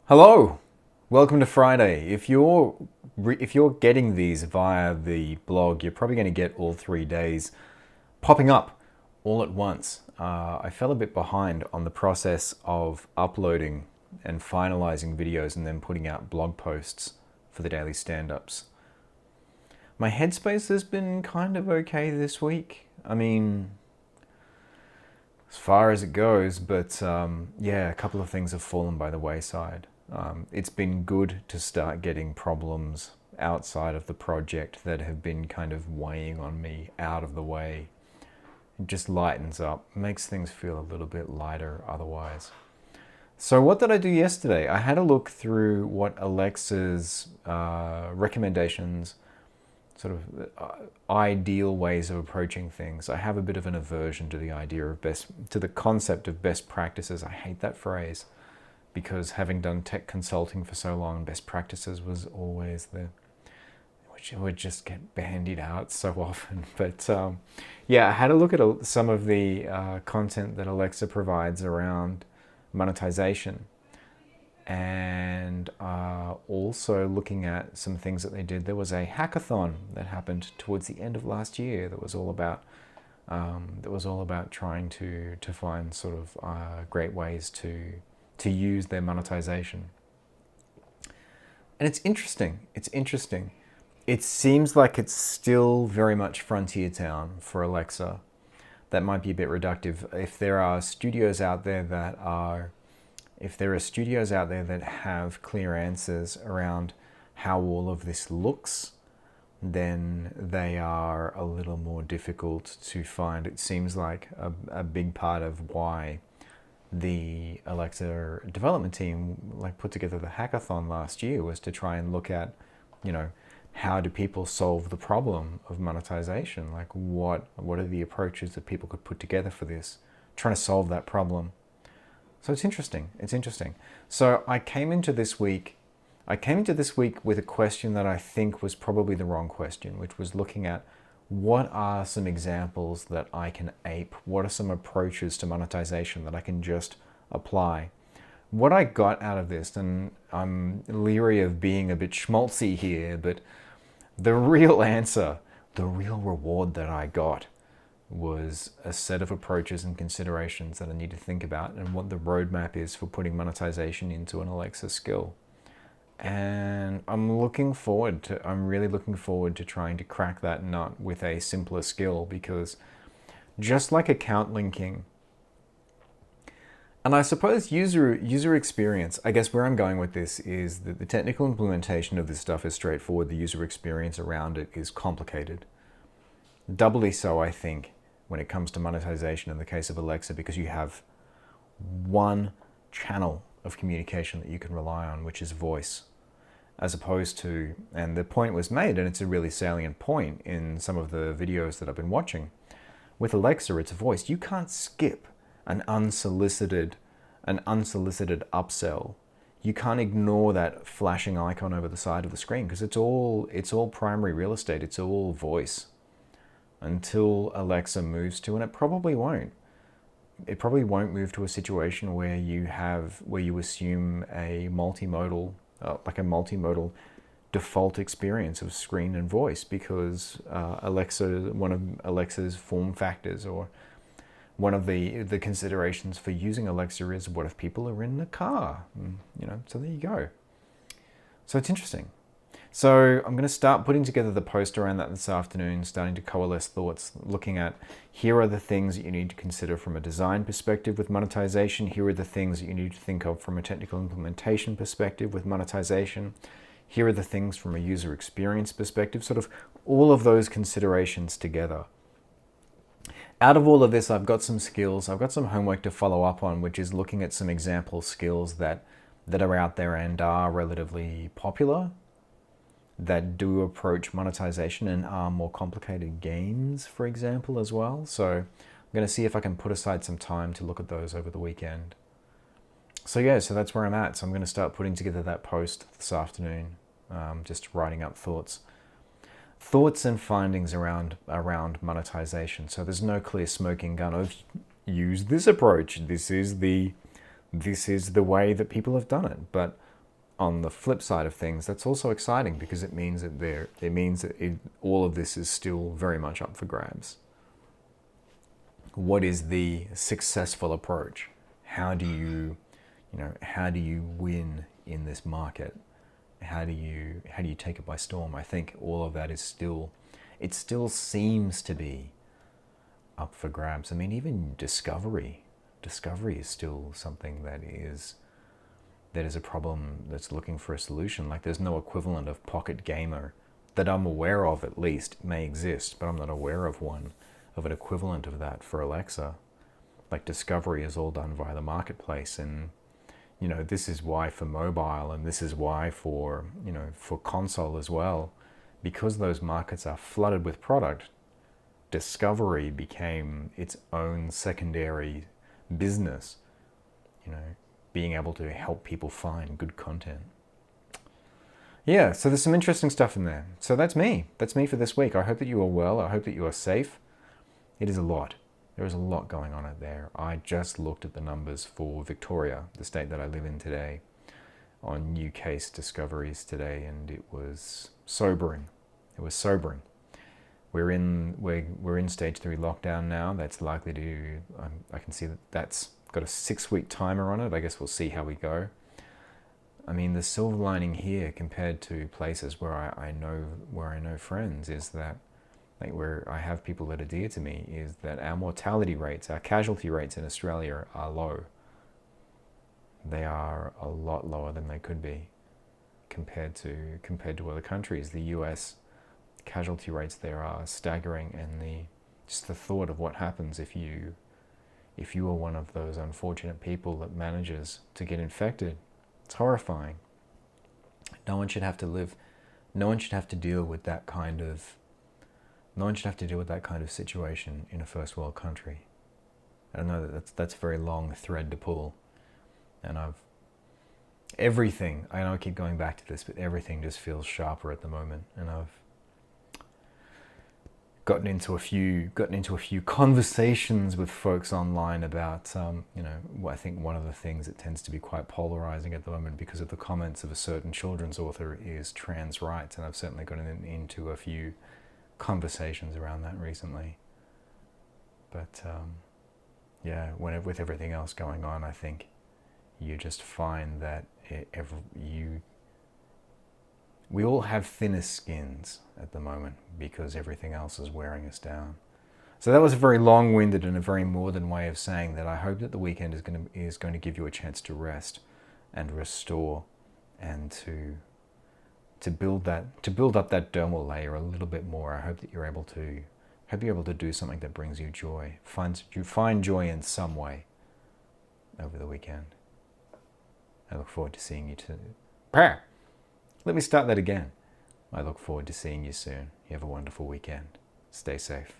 Hello, welcome to Friday. If you're getting these via the blog, you're probably going to get all 3 days popping up all at once. I fell a bit behind on the process of uploading and finalizing videos and then putting out blog posts for the daily stand-ups. My headspace has been kind of okay this week. I mean, as far as it goes, but yeah, a couple of things have fallen by the wayside. It's been good to start getting problems outside of the project that have been kind of weighing on me out of the way. It just lightens up, makes things feel a little bit lighter otherwise. So what did I do yesterday? I had a look through what Alexa's recommendations, sort of ideal ways of approaching things. I have a bit of an aversion to the concept of best practices. I hate that phrase, because having done tech consulting for so long, best practices was always which would just get bandied out so often. But yeah, I had a look at some of the content that Alexa provides around monetization, and also looking at some things that they did. There was a hackathon that happened towards the end of last year that was all about trying to find sort of great ways to use their monetization. And it's interesting. It seems like it's still very much frontier town for Alexa. That might be a bit reductive. If there are studios out there that have clear answers around how all of this looks, then they are a little more difficult to find. It seems like a big part of why the Alexa development team put together the hackathon last year was to try and look at, how do people solve the problem of monetization? What are the approaches that people could put together for this, trying to solve that problem. So it's interesting. So I came into this week with a question that I think was probably the wrong question, which was looking at what are some examples that I can ape? What are some approaches to monetization that I can just apply? What I got out of this, and I'm leery of being a bit schmaltzy here, but the real answer, the real reward that I got was a set of approaches and considerations that I need to think about and what the roadmap is for putting monetization into an Alexa skill. And I'm really looking forward to trying to crack that nut with a simpler skill, because just like account linking, and I suppose user experience, I guess where I'm going with this is that the technical implementation of this stuff is straightforward. The user experience around it is complicated. Doubly so, I think, when it comes to monetization in the case of Alexa, because you have one channel of communication that you can rely on, which is voice, as opposed to, and the point was made, and it's a really salient point in some of the videos that I've been watching, with Alexa, it's voice. You can't skip an unsolicited upsell. You can't ignore that flashing icon over the side of the screen, because it's all primary real estate. It's all voice until Alexa moves to, and it probably won't move to a situation where you assume a multimodal default experience of screen and voice, because one of Alexa's form factors, or one of the considerations for using Alexa is, what if people are in the car? So there you go. So it's interesting. So I'm going to start putting together the post around that this afternoon, starting to coalesce thoughts, looking at, here are the things that you need to consider from a design perspective with monetization. Here are the things that you need to think of from a technical implementation perspective with monetization. Here are the things from a user experience perspective, sort of all of those considerations together. Out of all of this, I've got some skills. I've got some homework to follow up on, which is looking at some example skills that are out there and are relatively popular, that do approach monetization and are more complicated games, for example, as well. So I'm going to see if I can put aside some time to look at those over the weekend. So yeah, so that's where I'm at. So I'm going to start putting together that post this afternoon, just writing up thoughts and findings around monetization. So there's no clear smoking gun of use this approach. This is the way that people have done it. But on the flip side of things, that's also exciting because it means that all of this is still very much up for grabs. What is the successful approach? How do you win in this market? How do you take it by storm? I think all of that is still, it still seems to be up for grabs. I mean, even discovery is still something that is a problem that's looking for a solution. Like, there's no equivalent of Pocket Gamer that I'm aware of, at least. It may exist, but I'm not aware of an equivalent of that for Alexa. Like, discovery is all done via the marketplace, and this is why for mobile, and this is why for console as well, because those markets are flooded with product. Discovery became its own secondary business, being able to help people find good content. Yeah, so there's some interesting stuff in there. So that's me for this week. I hope that you are well. I hope that you are safe. It is a lot. There is a lot going on out there. I just looked at the numbers for Victoria, the state that I live in today, on new case discoveries today, and it was sobering. It was sobering. We're in stage 3 lockdown now. That's likely to, I can see that that's got a 6-week timer on it. I guess we'll see how we go. I mean, the silver lining here compared to places where I know friends is that, like, where I have people that are dear to me, is that our mortality rates, our casualty rates in Australia are low. They are a lot lower than they could be compared to other countries. The US casualty rates there are staggering, and just the thought of what happens if you are one of those unfortunate people that manages to get infected, it's horrifying. No one should have to deal with that kind of situation in a first world country. I know that's a very long thread to pull, and I know I keep going back to this, but everything just feels sharper at the moment, and I've gotten into a few conversations with folks online about I think one of the things that tends to be quite polarizing at the moment because of the comments of a certain children's author is trans rights, and I've certainly gotten into a few conversations around that recently. But with everything else going on, I think you just find that we all have thinner skins at the moment because everything else is wearing us down. So that was a very long-winded and a very northern way of saying that I hope that the weekend is going to give you a chance to rest and restore, and to build up that dermal layer a little bit more. I hope that you're able to do something that brings you joy. Find joy in some way over the weekend. I look forward to seeing you too. Let me start that again. I look forward to seeing you soon. You have a wonderful weekend. Stay safe.